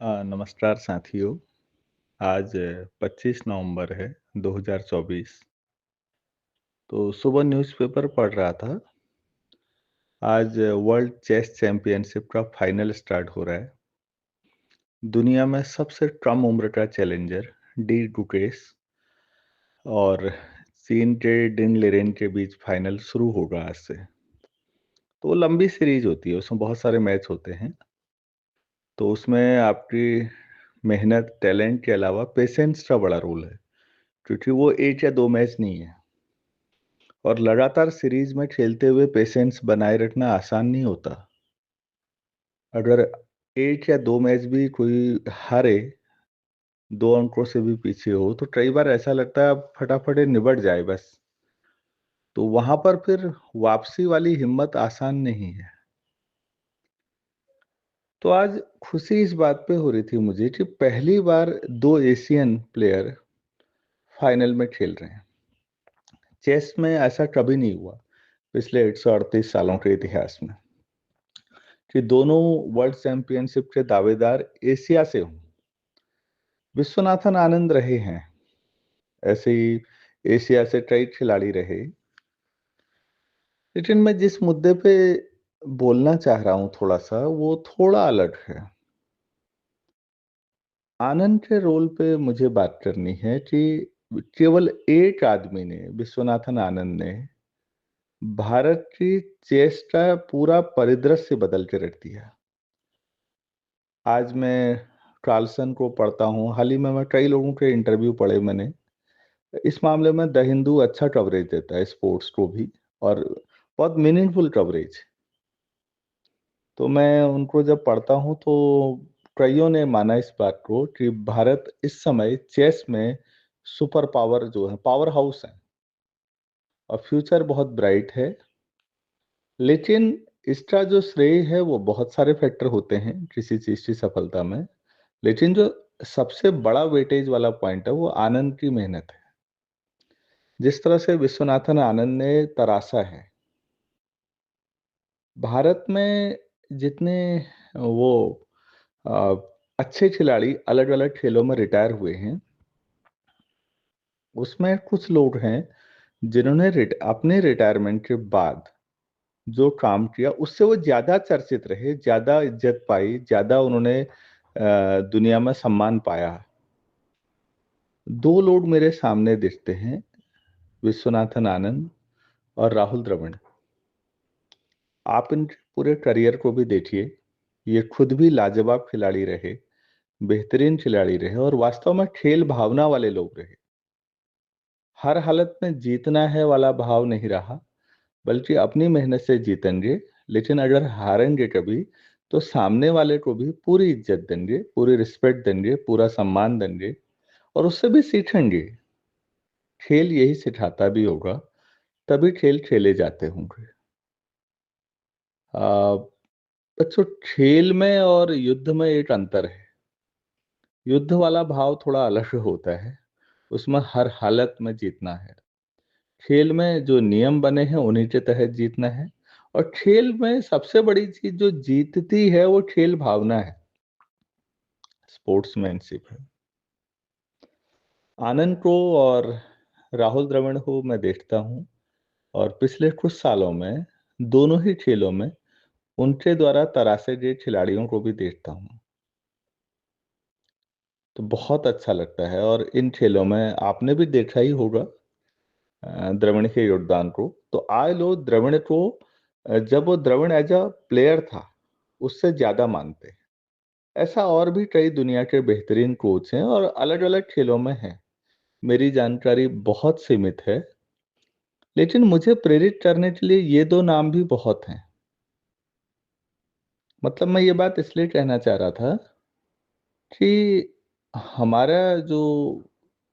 नमस्कार साथियों। आज 25 नवंबर है 2024। तो सुबह न्यूज़पेपर पढ़ रहा था। आज वर्ल्ड चेस चैंपियनशिप का फाइनल स्टार्ट हो रहा है। दुनिया में सबसे कम उम्र का चैलेंजर डी गुकेश और चीन के डिंग लिरेन के बीच फाइनल शुरू होगा आज से। तो वो लंबी सीरीज होती है, उसमें बहुत सारे मैच होते हैं। तो उसमें आपकी मेहनत, टैलेंट के अलावा पेशेंस का बड़ा रोल है, क्योंकि वो एक या दो मैच नहीं है। और लगातार सीरीज में खेलते हुए पेशेंस बनाए रखना आसान नहीं होता। अगर एक या दो मैच भी कोई हारे, 2 अंकों से भी पीछे हो, तो कई बार ऐसा लगता है अब फटाफट ये निबट जाए बस। तो वहां पर फिर वापसी वाली हिम्मत आसान नहीं है। तो आज खुशी इस बात पे हो रही थी मुझे कि पहली बार दो एशियन प्लेयर फाइनल में खेल रहे हैं। चेस में ऐसा कभी नहीं हुआ पिछले 138 सालों के इतिहास में कि दोनों वर्ल्ड चैंपियनशिप के दावेदार एशिया से हों। विश्वनाथन आनंद रहे हैं, ऐसे ही एशिया से कई खिलाड़ी रहे। लेकिन मैं जिस मुद्दे पे बोलना चाह रहा हूं थोड़ा सा, वो थोड़ा अलग है। आनंद के रोल पे मुझे बात करनी है कि केवल एक आदमी ने, विश्वनाथन आनंद ने, भारत की चेस का पूरा परिदृश्य बदल के रख दिया। आज मैं कार्लसन को पढ़ता हूँ, हाल ही में मैं कई लोगों के इंटरव्यू पढ़े मैंने। इस मामले में द हिंदू अच्छा कवरेज देता है स्पोर्ट्स को भी, और बहुत मीनिंगफुल कवरेज। तो मैं उनको जब पढ़ता हूँ तो कईयों ने माना इस बात को कि भारत इस समय चेस में सुपर पावर जो है, पावर हाउस है, और फ्यूचर बहुत ब्राइट है। लेकिन इसका जो श्रेय है वो बहुत सारे फैक्टर होते हैं किसी चीज की सफलता में। लेकिन जो सबसे बड़ा वेटेज वाला पॉइंट है वो आनंद की मेहनत है। जिस तरह से विश्वनाथन आनंद ने तराशा है, भारत में जितने वो अ, अच्छे खिलाड़ी अलग-अलग खेलों में रिटायर हुए हैं, उसमें कुछ लोग हैं जिन्होंने अपने रिटायरमेंट के बाद जो काम किया उससे वो ज़्यादा चर्चित रहे, ज़्यादा इज़्ज़त पाई, ज़्यादा उन्होंने दुनिया में सम्मान पाया। 2 लोग मेरे सामने दिखते हैं, विश्वनाथन आनंद और राहुल द्रविड़। आप इनके पूरे करियर को भी देखिए, ये खुद भी लाजवाब खिलाड़ी रहे, बेहतरीन खिलाड़ी रहे और वास्तव में खेल भावना वाले लोग रहे। हर हालत में जीतना है वाला भाव नहीं रहा, बल्कि अपनी मेहनत से जीतेंगे। लेकिन अगर हारेंगे कभी, तो सामने वाले को भी पूरी इज्जत देंगे, पूरी रिस्पेक्ट देंगे, पूरा सम्मान देंगे और उससे भी सीखेंगे। खेल यही सिखाता भी होगा, तभी खेल खेले जाते होंगे। आ, बच्चों, खेल में और युद्ध में एक अंतर है। युद्ध वाला भाव थोड़ा अलग होता है, उसमें हर हालत में जीतना है। खेल में जो नियम बने हैं उन्हीं के तहत जीतना है। और खेल में सबसे बड़ी चीज जो जीतती है वो खेल भावना है, स्पोर्ट्समैनशिप है। आनंद को और राहुल द्रविड़ को मैं देखता हूँ, और पिछले कुछ सालों में दोनों ही खेलों में उनके द्वारा तराशे गए खिलाड़ियों को भी देखता हूँ, तो बहुत अच्छा लगता है। और इन खेलों में आपने भी देखा ही होगा द्रविड़ के योगदान को। तो आज लोग द्रविड़ को जब वो द्रविड़ एज अ प्लेयर था उससे ज्यादा मानते हैं। ऐसा और भी कई दुनिया के बेहतरीन कोच हैं और अलग अलग खेलों में हैं। मेरी जानकारी बहुत सीमित है, लेकिन मुझे प्रेरित करने के लिए ये दो नाम भी बहुत हैं। मतलब मैं ये बात इसलिए कहना चाह रहा था कि हमारा जो,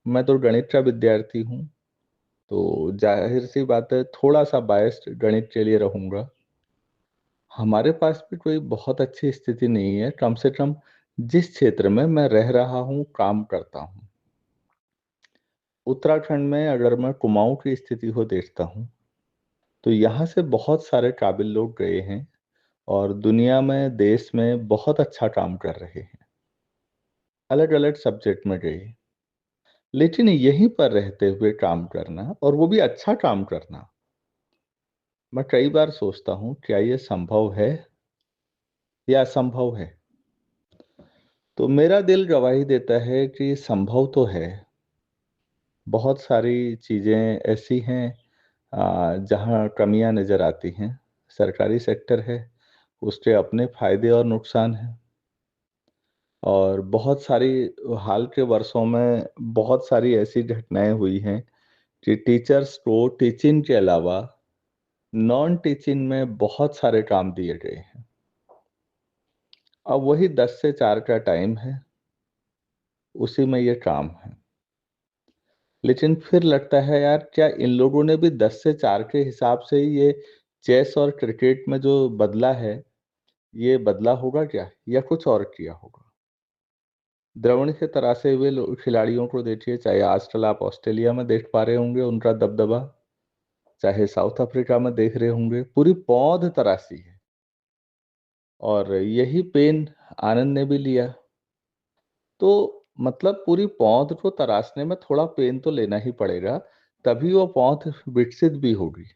मैं तो गणित का विद्यार्थी हूँ, तो जाहिर सी बात है थोड़ा सा बायस्ड गणित के लिए रहूंगा। हमारे पास भी कोई बहुत अच्छी स्थिति नहीं है, कम से कम जिस क्षेत्र में मैं रह रहा हूँ, काम करता हूँ। उत्तराखंड में अगर मैं कुमाऊं की स्थिति को देखता हूँ, तो यहाँ से बहुत सारे काबिल लोग गए हैं और दुनिया में, देश में बहुत अच्छा काम कर रहे हैं। अलग-अलग सब्जेक्ट में गई। लेकिन यहीं पर रहते हुए काम करना और वो भी अच्छा काम करना, मैं कई बार सोचता हूँ क्या ये संभव है या असंभव है? तो मेरा दिल गवाही देता है कि संभव तो है। बहुत सारी चीज़ें ऐसी हैं जहाँ कमियाँ नज़र आती हैं। सरकारी सेक्टर है, उसके अपने फ़ायदे और नुकसान हैं और बहुत सारी हाल के वर्षों में बहुत सारी ऐसी घटनाएँ हुई हैं कि टीचर्स को टीचिंग के अलावा नॉन टीचिंग में बहुत सारे काम दिए गए हैं। अब वही 10 से 4 का टाइम है, उसी में ये काम है। लेकिन फिर लगता है यार क्या इन लोगों ने भी 10 से 4 के हिसाब से ही ये चेस और क्रिकेट में जो बदला है, ये बदला होगा क्या? या कुछ और किया होगा? द्रविड़ से तरासे हुए खिलाड़ियों को देखिए, चाहे आजकल आप ऑस्ट्रेलिया में देख पा रहे होंगे उनका दबदबा, चाहे साउथ अफ्रीका में देख रहे होंगे, पूरी पौध तराशी है। और यही पेन आनंद ने भी लिया। तो मतलब पूरी पौध को तराशने में थोड़ा पेन तो लेना ही पड़ेगा, तभी वो पौध विकसित भी होगी।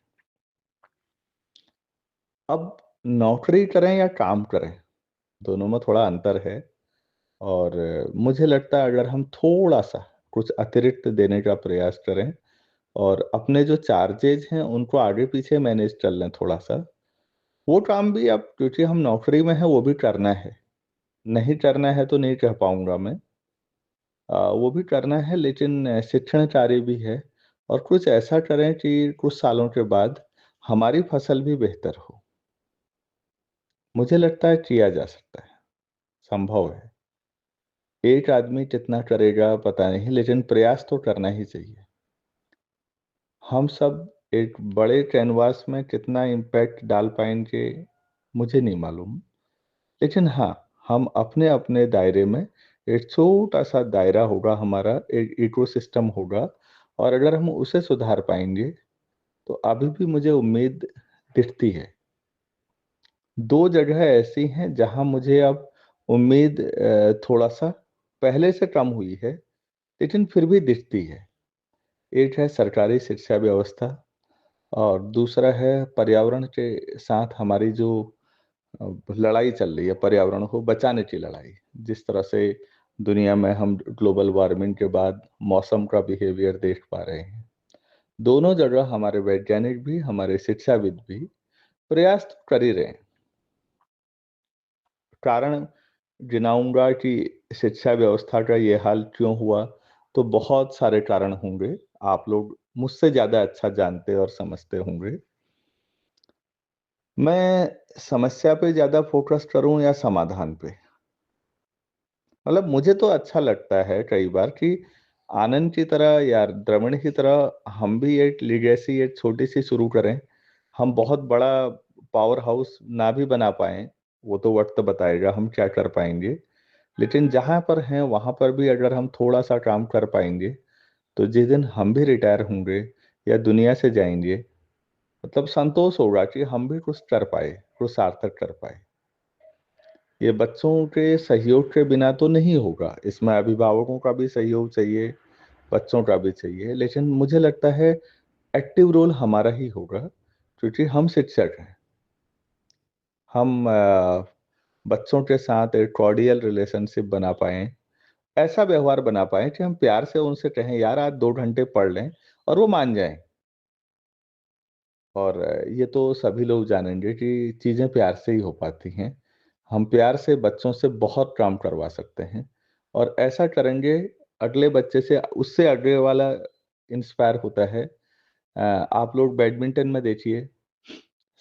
अब नौकरी करें या काम करें, दोनों में थोड़ा अंतर है और मुझे लगता है अगर हम थोड़ा-सा कुछ अतिरिक्त देने का प्रयास करें और अपने जो चार्जेज़ हैं उनको आगे-पीछे मैनेज कर लें थोड़ा-सा, वो काम भी अब क्योंकि हम नौकरी में हैं वो भी करना है। नहीं करना है तो नहीं कह पाऊँगा मैं। वो भी करना है लेकिन शिक्षण कार्य भी है और कुछ ऐसा करें कि कुछ सालों के बाद हमारी फसल भी बेहतर हो। मुझे लगता है किया जा सकता है, संभव है। एक आदमी कितना करेगा पता नहीं लेकिन प्रयास तो करना ही चाहिए। हम सब एक बड़े कैनवास में कितना इम्पैक्ट डाल पाएँगे, मुझे नहीं मालूम। लेकिन हाँ, हम अपने-अपने दायरे में एक छोटा-सा दायरा होगा हमारा, एक इकोसिस्टम होगा और अगर हम उसे सुधार पाएँगे, तो अभी भी मुझे उम्मीद दिखती है। 2 जगह ऐसी हैं जहाँ मुझे अब उम्मीद थोड़ा-सा पहले से कम हुई है, लेकिन फिर भी दिखती है। एक है सरकारी शिक्षा व्यवस्था और दूसरा है पर्यावरण के साथ हमारी जो लड़ाई चल रही है, पर्यावरण को बचाने की लड़ाई। जिस तरह से दुनिया में हम ग्लोबल वार्मिंग के बाद मौसम का बिहेवियर देख पा रहे हैं। दोनों जगह हमारे वैज्ञानिक भी, हमारे शिक्षाविद भी प्रयास तो कर ही रहे हैं। कारण गिनाऊँगा कि शिक्षा व्यवस्था का ये हाल क्यों हुआ, तो बहुत सारे कारण होंगे। आप लोग मुझसे ज़्यादा अच्छा जानते और समझते होंगे। मैं समस्या पे ज़्यादा फ़ोकस करूँ या समाधान पे? मतलब मुझे तो अच्छा लगता है कई बार कि आनंद की तरह या द्रविड़ की तरह हम भी एक लीगेसी एक छोटी-सी शुरू करें। हम बहुत बड़ा पावर हाउस ना भी बना पाएँ, वो तो वक़्त बताएगा हम क्या कर पाएँगे। लेकिन जहाँ पर हैं, वहाँ पर भी अगर हम थोड़ा-सा काम कर पाएँगे, तो जिस दिन हम भी रिटायर होंगे या दुनिया से जाएँगे, मतलब संतोष होगा कि हम भी कुछ कर पाए, कुछ सार्थक कर पाए। ये बच्चों के सहयोग के बिना तो नहीं होगा, इसमें अभिभावकों का भी सहयोग चाहिए, बच्चों का भी चाहिए, लेकिन मुझे लगता है एक्टिव रोल हमारा ही होगा, क्योंकि हम शिक्षक हैं। हम बच्चों के साथ एक कॉर्डियल रिलेशनशिप बना पाएँ, ऐसा व्यवहार बना पाएँ कि हम प्यार से उनसे कहें, "यार, आज 2 घंटे पढ़ लें" और वो मान जाएँ। और ये तो सभी लोग जानेंगे कि चीज़ें प्यार से ही हो पाती हैं। हम प्यार से बच्चों से बहुत काम करवा सकते हैं और ऐसा करेंगे अगले बच्चे से उससे आगे वाला इंस्पायर होता है। आप लोग बैडमिंटन में देखिए,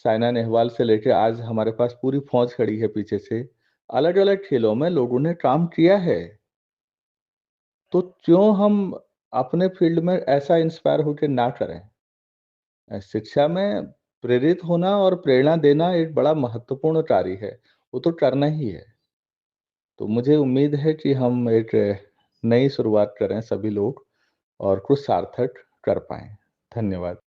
साइना नेहवाल से लेके आज हमारे पास पूरी फ़ौज खड़ी है पीछे से। अलग-अलग खेलों में लोगों ने काम किया है, तो क्यों हम अपने फ़ील्ड में ऐसा इंस्पायर होके ना करें? शिक्षा में प्रेरित होना और प्रेरणा देना एक बड़ा महत्वपूर्ण कार्य है, वो तो करना ही है। तो मुझे उम्मीद है कि हम एक नई शुरुआत करें सभी लोग और कुछ सार्थक कर पाएँ। धन्यवाद।